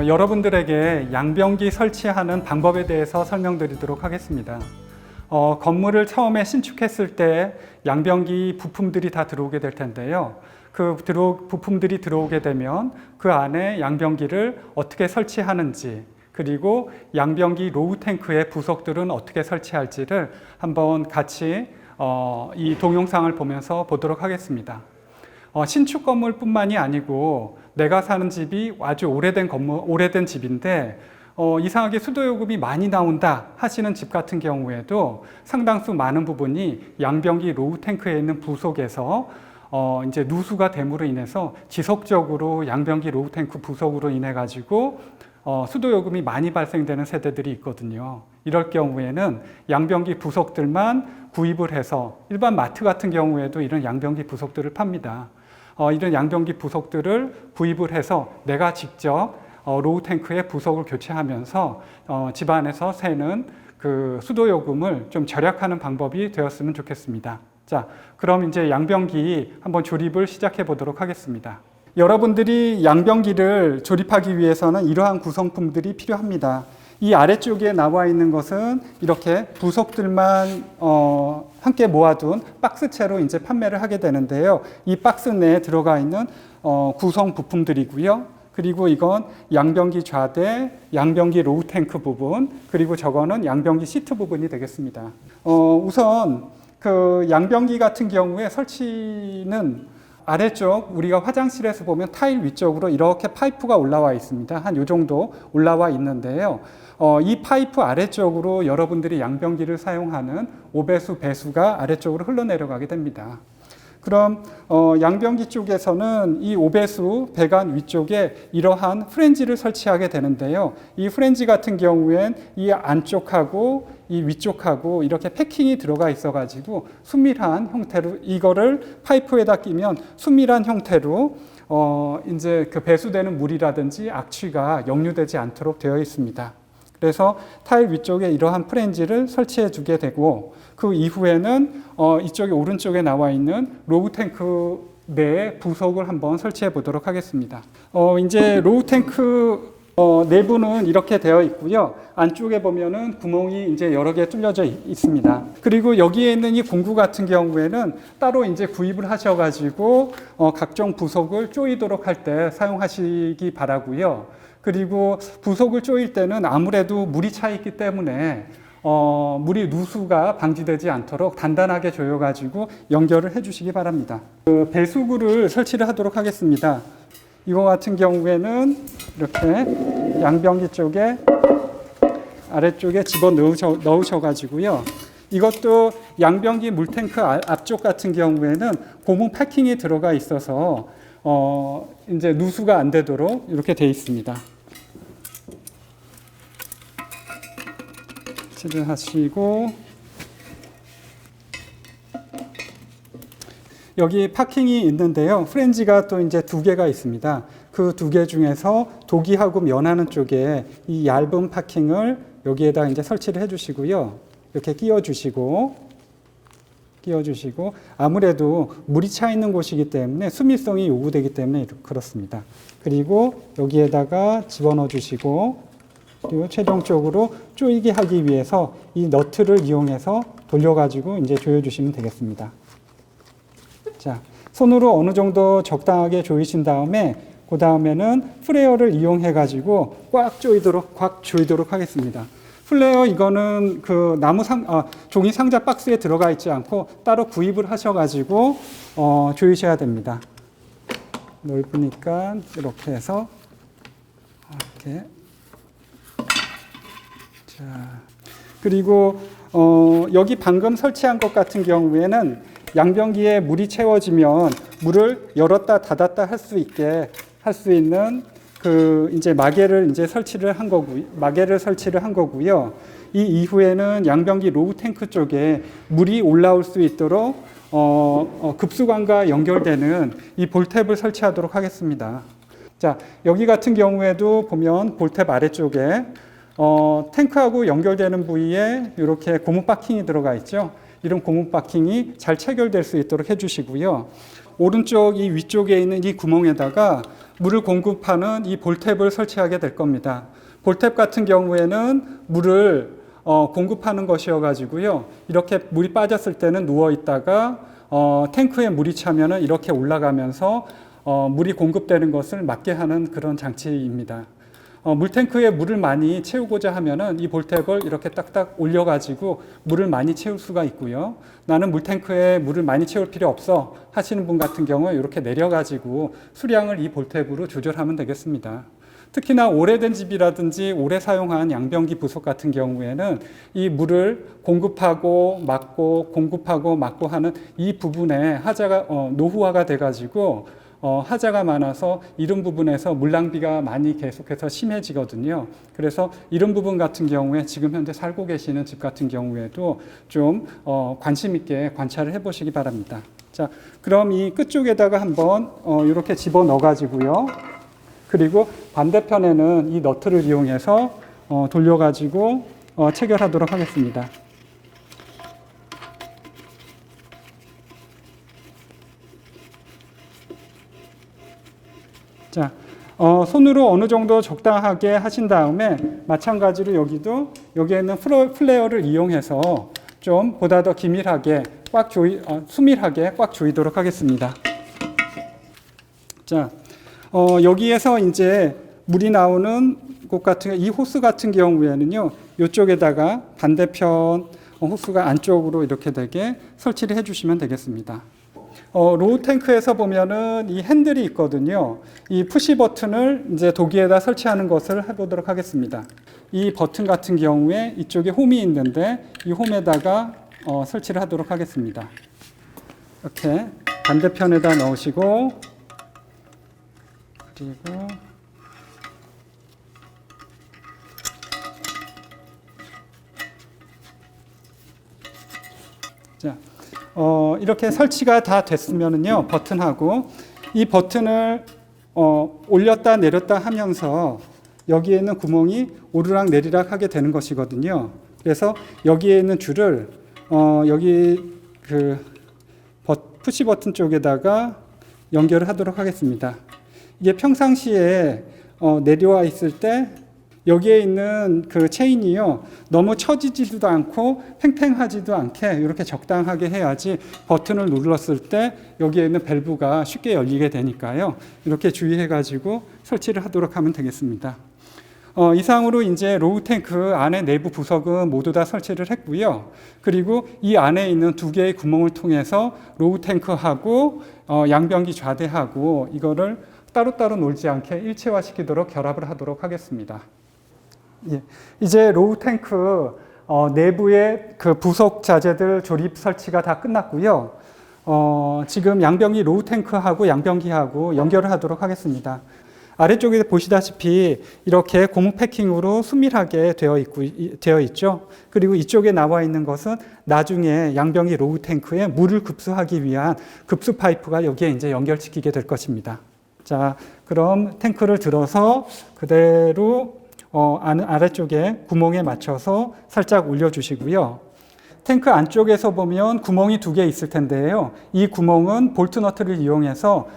여러분들에게 양변기 설치하는 방법에 대해서 설명드리도록 하겠습니다. 건물을 처음에 신축했을 때 양변기 부품들이 다 들어오게 될 텐데요. 부품들이 들어오게 되면 그 안에 양변기를 어떻게 설치하는지, 그리고 양변기 로우 탱크의 부속들은 어떻게 설치할지를 한번 같이 이 동영상을 보면서 보도록 하겠습니다. 신축 건물뿐만이 아니고 내가 사는 집이 아주 오래된 집인데 이상하게 수도요금이 많이 나온다 하시는 집 같은 경우에도 상당수 많은 부분이 양변기 로우 탱크에 있는 부속에서 이제 누수가 됨으로 인해서 지속적으로 양변기 로우 탱크 부속으로 인해 가지고 수도요금이 많이 발생되는 세대들이 있거든요. 이럴 경우에는 양변기 부속들만 구입을 해서 일반 마트 같은 경우에도 이런 양변기 부속들을 팝니다. 이런 양변기 부속들을 구입을 해서 내가 직접 로우 탱크의 부속을 교체하면서 집안에서 새는 그 수도요금을 좀 절약하는 방법이 되었으면 좋겠습니다. 자, 그럼 이제 양변기 한번 조립을 시작해 보도록 하겠습니다. 여러분들이 양변기를 조립하기 위해서는 이러한 구성품들이 필요합니다. 이 아래쪽에 나와 있는 것은 이렇게 부속들만 함께 모아둔 박스채로 이제 판매를 하게 되는데요. 이 박스 내에 들어가 있는 구성 부품들이고요. 그리고 이건 양변기 좌대, 양변기 로우 탱크 부분, 그리고 저거는 양변기 시트 부분이 되겠습니다. 우선 그 양변기 같은 경우에 설치는 아래쪽 우리가 화장실에서 보면 타일 위쪽으로 이렇게 파이프가 올라와 있습니다. 한 요 정도 올라와 있는데요. 이 파이프 아래쪽으로 여러분들이 양변기를 사용하는 오배수, 배수가 아래쪽으로 흘러내려가게 됩니다. 그럼 양변기 쪽에서는 이 오배수 배관 위쪽에 이러한 프렌지를 설치하게 되는데요. 이 프렌지 같은 경우엔 이 안쪽하고 이 위쪽하고 이렇게 패킹이 들어가 있어가지고 순밀한 형태로 이거를 파이프에다 끼면 순밀한 형태로 이제 그 배수되는 물이라든지 악취가 역류되지 않도록 되어 있습니다. 그래서 타일 위쪽에 이러한 프렌지를 설치해 주게 되고 그 이후에는 이쪽에 오른쪽에 나와 있는 로우 탱크 내에 부속을 한번 설치해 보도록 하겠습니다. 이제 로우 탱크 내부는 이렇게 되어 있고요. 안쪽에 보면은 구멍이 이제 여러 개 뚫려져 있습니다. 그리고 여기에 있는 이 공구 같은 경우에는 따로 이제 구입을 하셔가지고 각종 부속을 조이도록 할 때 사용하시기 바라고요. 그리고 부속을 조일 때는 아무래도 물이 차 있기 때문에 물이 누수가 방지되지 않도록 단단하게 조여가지고 연결을 해주시기 바랍니다. 그 배수구를 설치를 하도록 하겠습니다. 이거 같은 경우에는 이렇게 양변기 쪽에 아래쪽에 집어 넣으셔가지고요. 이것도 양변기 물탱크 앞쪽 같은 경우에는 고무 패킹이 들어가 있어서 이제 누수가 안 되도록 이렇게 되어 있습니다. 칠을 하시고 여기 파킹이 있는데요. 프렌지가 또 이제 두 개가 있습니다. 그 두 개 중에서 도기하고 면하는 쪽에 이 얇은 파킹을 여기에다 이제 설치를 해주시고요. 이렇게 끼워주시고 아무래도 물이 차 있는 곳이기 때문에 수밀성이 요구되기 때문에 그렇습니다. 그리고 여기에다가 집어넣어 주시고 그리고 최종적으로 조이게 하기 위해서 이 너트를 이용해서 돌려가지고 이제 조여주시면 되겠습니다. 자, 손으로 어느 정도 적당하게 조이신 다음에 그 다음에는 플레어를 이용해가지고 꽉 조이도록 하겠습니다. 플레어 이거는 그 종이 상자 박스에 들어가 있지 않고 따로 구입을 하셔가지고 조이셔야 됩니다. 넓으니까 이렇게 해서 이렇게. 자, 그리고 여기 방금 설치한 것 같은 경우에는 양변기에 물이 채워지면 물을 열었다 닫았다 할 수 있는 그 이제 마개를 설치를 한 거고요. 이 이후에는 양변기 로우 탱크 쪽에 물이 올라올 수 있도록 급수관과 연결되는 이 볼탭을 설치하도록 하겠습니다. 자, 여기 같은 경우에도 보면 볼탭 아래쪽에 탱크하고 연결되는 부위에 이렇게 고무 바킹이 들어가 있죠. 이런 고무 바킹이 잘 체결될 수 있도록 해주시고요. 오른쪽 이 위쪽에 있는 이 구멍에다가 물을 공급하는 이 볼탭을 설치하게 될 겁니다. 볼탭 같은 경우에는 물을 공급하는 것이어 가지고요. 이렇게 물이 빠졌을 때는 누워 있다가 탱크에 물이 차면은 이렇게 올라가면서 물이 공급되는 것을 막게 하는 그런 장치입니다. 물탱크에 물을 많이 채우고자 하면은 이 볼탭을 이렇게 딱딱 올려가지고 물을 많이 채울 수가 있고요. 나는 물탱크에 물을 많이 채울 필요 없어 하시는 분 같은 경우에 이렇게 내려가지고 수량을 이 볼탭으로 조절하면 되겠습니다. 특히나 오래된 집이라든지 오래 사용한 양변기 부속 같은 경우에는 이 물을 공급하고 막고 공급하고 막고 하는 이 부분에 하자가 노후화가 돼가지고 하자가 많아서 이런 부분에서 물 낭비가 많이 계속해서 심해지거든요. 그래서 이런 부분 같은 경우에 지금 현재 살고 계시는 집 같은 경우에도 좀 관심 있게 관찰을 해보시기 바랍니다. 자, 그럼 이 끝쪽에다가 한번 이렇게 집어 넣어 가지고요. 그리고 반대편에는 이 너트를 이용해서 돌려가지고 체결하도록 하겠습니다. 자, 손으로 어느 정도 적당하게 하신 다음에 마찬가지로 여기에 있는 플레어를 이용해서 좀 보다 더 기밀하게 수밀하게 꽉 조이도록 하겠습니다. 자, 여기에서 이제 물이 나오는 곳 같은 이 호스 같은 경우에는요, 이쪽에다가 반대편 호스가 안쪽으로 이렇게 되게 설치를 해주시면 되겠습니다. 로우 탱크에서 보면은 이 핸들이 있거든요. 이 푸시 버튼을 이제 도기에다 설치하는 것을 해보도록 하겠습니다. 이 버튼 같은 경우에 이쪽에 홈이 있는데 이 홈에다가 설치를 하도록 하겠습니다. 이렇게 반대편에다 넣으시고 그리고 자, 이렇게 설치가 다 됐으면은요, 버튼하고 이 버튼을 올렸다 내렸다 하면서 여기에 있는 구멍이 오르락 내리락 하게 되는 것이거든요. 그래서 여기에 있는 줄을 여기 그 푸시 버튼 쪽에다가 연결을 하도록 하겠습니다. 이게 평상시에 내려와 있을 때 여기에 있는 그 체인이요, 너무 처지지도 않고 팽팽하지도 않게 이렇게 적당하게 해야지 버튼을 눌렀을 때 여기에 있는 밸브가 쉽게 열리게 되니까요. 이렇게 주의해 가지고 설치를 하도록 하면 되겠습니다. 이상으로 이제 로우 탱크 안에 내부 부석은 모두 다 설치를 했고요. 그리고 이 안에 있는 두 개의 구멍을 통해서 로우 탱크하고 양변기 좌대하고 이거를 따로따로 놀지 않게 일체화시키도록 결합을 하도록 하겠습니다. 예. 이제 로우 탱크 내부의 그 부속 자재들 조립 설치가 다 끝났고요. 지금 양변기 로우 탱크하고 양변기하고 연결을 하도록 하겠습니다. 아래쪽에 보시다시피 이렇게 고무 패킹으로 수밀하게 되어 있죠. 그리고 이쪽에 나와 있는 것은 나중에 양변기 로우 탱크에 물을 급수하기 위한 급수 파이프가 여기에 이제 연결시키게 될 것입니다. 자, 그럼 탱크를 들어서 그대로 아래쪽에 구멍에 맞춰서 살짝 올려주시고요. 탱크 안쪽에서 보면 구멍이 두 개 있을 텐데요. 이 구멍은 볼트 너트를 이용해서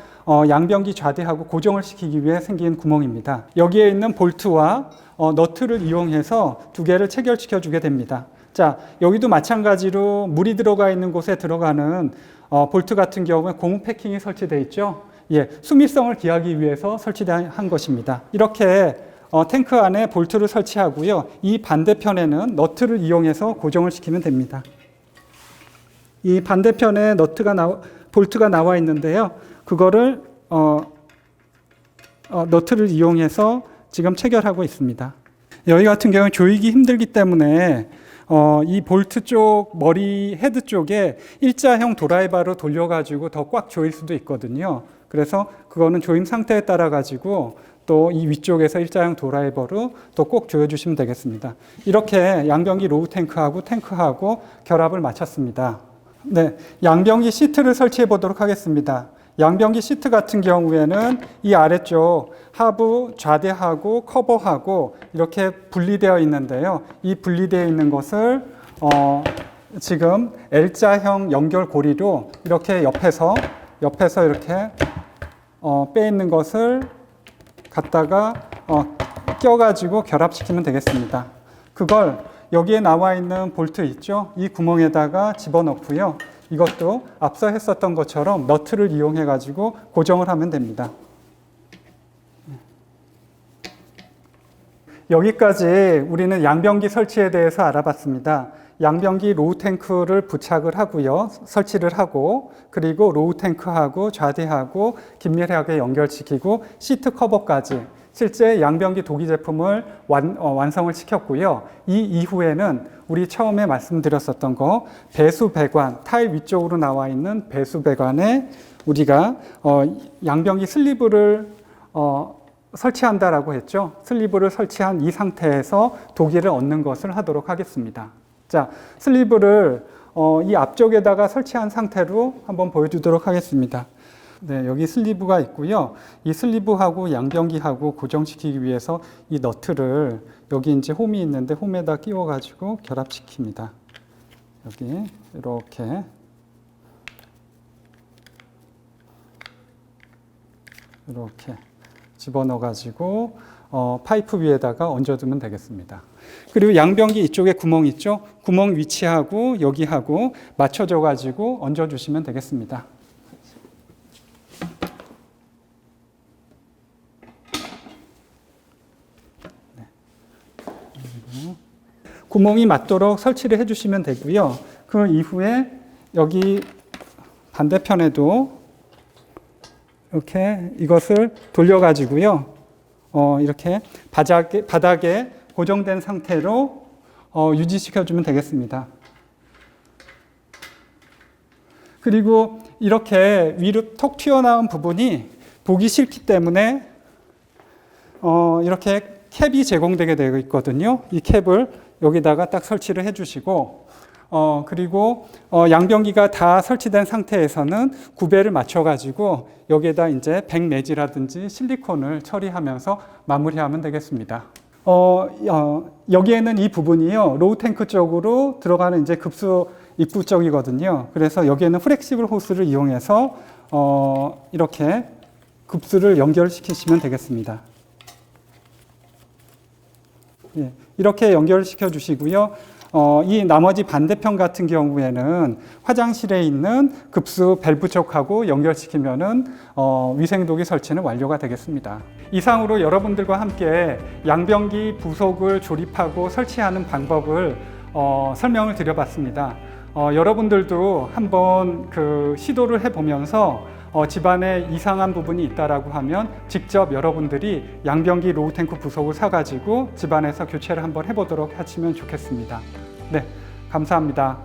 양변기 좌대하고 고정을 시키기 위해 생긴 구멍입니다. 여기에 있는 볼트와 너트를 이용해서 두 개를 체결시켜 주게 됩니다. 자, 여기도 마찬가지로 물이 들어가 있는 곳에 들어가는 볼트 같은 경우에 고무 패킹이 설치되어 있죠. 예, 수밀성을 기하기 위해서 설치한 것입니다. 이렇게 탱크 안에 볼트를 설치하고요. 이 반대편에는 너트를 이용해서 고정을 시키면 됩니다. 이 반대편에 볼트가 나와 있는데요. 그거를 너트를 이용해서 지금 체결하고 있습니다. 여기 같은 경우는 조이기 힘들기 때문에 이 볼트 쪽 머리 헤드 쪽에 일자형 도라이바로 돌려가지고 더 꽉 조일 수도 있거든요. 그래서 그거는 조임 상태에 따라 가지고 또 이 위쪽에서 일자형 도라이버로 또 꼭 조여주시면 되겠습니다. 이렇게 양변기 로우 탱크하고 결합을 마쳤습니다. 네, 양변기 시트를 설치해 보도록 하겠습니다. 양변기 시트 같은 경우에는 이 아래쪽 하부 좌대하고 커버하고 이렇게 분리되어 있는데요. 이 분리되어 있는 것을 지금 L자형 연결 고리로 이렇게 옆에서 옆에서 이렇게 빼있는 것을 갖다가 껴가지고 결합시키면 되겠습니다. 그걸 여기에 나와 있는 볼트 있죠? 이 구멍에다가 집어넣고요. 이것도 앞서 했었던 것처럼 너트를 이용해 가지고 고정을 하면 됩니다. 여기까지 우리는 양변기 설치에 대해서 알아봤습니다. 양변기 로우 탱크를 부착을 하고요. 설치를 하고, 그리고 로우 탱크하고 좌대하고 긴밀하게 연결시키고 시트 커버까지 실제 양변기 도기 제품을 완성을 시켰고요. 이 이후에는 우리 처음에 말씀드렸었던 거 배수 배관, 타일 위쪽으로 나와 있는 배수 배관에 우리가 양변기 슬리브를 설치한다라고 했죠. 슬리브를 설치한 이 상태에서 도기를 얻는 것을 하도록 하겠습니다. 자, 슬리브를 이 앞쪽에다가 설치한 상태로 한번 보여주도록 하겠습니다. 네, 여기 슬리브가 있고요. 이 슬리브하고 양변기하고 고정시키기 위해서 이 너트를 여기 이제 홈이 있는데 홈에다 끼워가지고 결합시킵니다. 여기 이렇게 집어넣어가지고 파이프 위에다가 얹어두면 되겠습니다. 그리고 양변기 이쪽에 구멍 있죠? 구멍 위치하고 여기하고 맞춰줘가지고 얹어주시면 되겠습니다. 구멍이 맞도록 설치를 해주시면 되고요. 그 이후에 여기 반대편에도 이렇게 이것을 돌려가지고요. 이렇게 바닥에 고정된 상태로 유지시켜주면 되겠습니다. 그리고 이렇게 위로 톡 튀어나온 부분이 보기 싫기 때문에 이렇게 캡이 제공되게 되어 있거든요. 이 캡을 여기다가 딱 설치를 해주시고 그리고 양변기가 다 설치된 상태에서는 구배를 맞춰가지고 여기에다 이제 백매지라든지 실리콘을 처리하면서 마무리하면 되겠습니다. 여기에는 이 부분이요 로우 탱크 쪽으로 들어가는 이제 급수 입구 쪽이거든요. 그래서 여기에는 플렉시블 호스를 이용해서 이렇게 급수를 연결시키시면 되겠습니다. 예, 이렇게 연결시켜 주시고요. 이 나머지 반대편 같은 경우에는 화장실에 있는 급수 밸브 쪽하고 연결시키면은 위생도기 설치는 완료가 되겠습니다. 이상으로 여러분들과 함께 양변기 부속을 조립하고 설치하는 방법을 설명을 드려봤습니다. 여러분들도 한번 시도를 해보면서 집안에 이상한 부분이 있다라고 하면 직접 여러분들이 양변기 로우 탱크 부속을 사가지고 집안에서 교체를 한번 해보도록 하시면 좋겠습니다. 네, 감사합니다.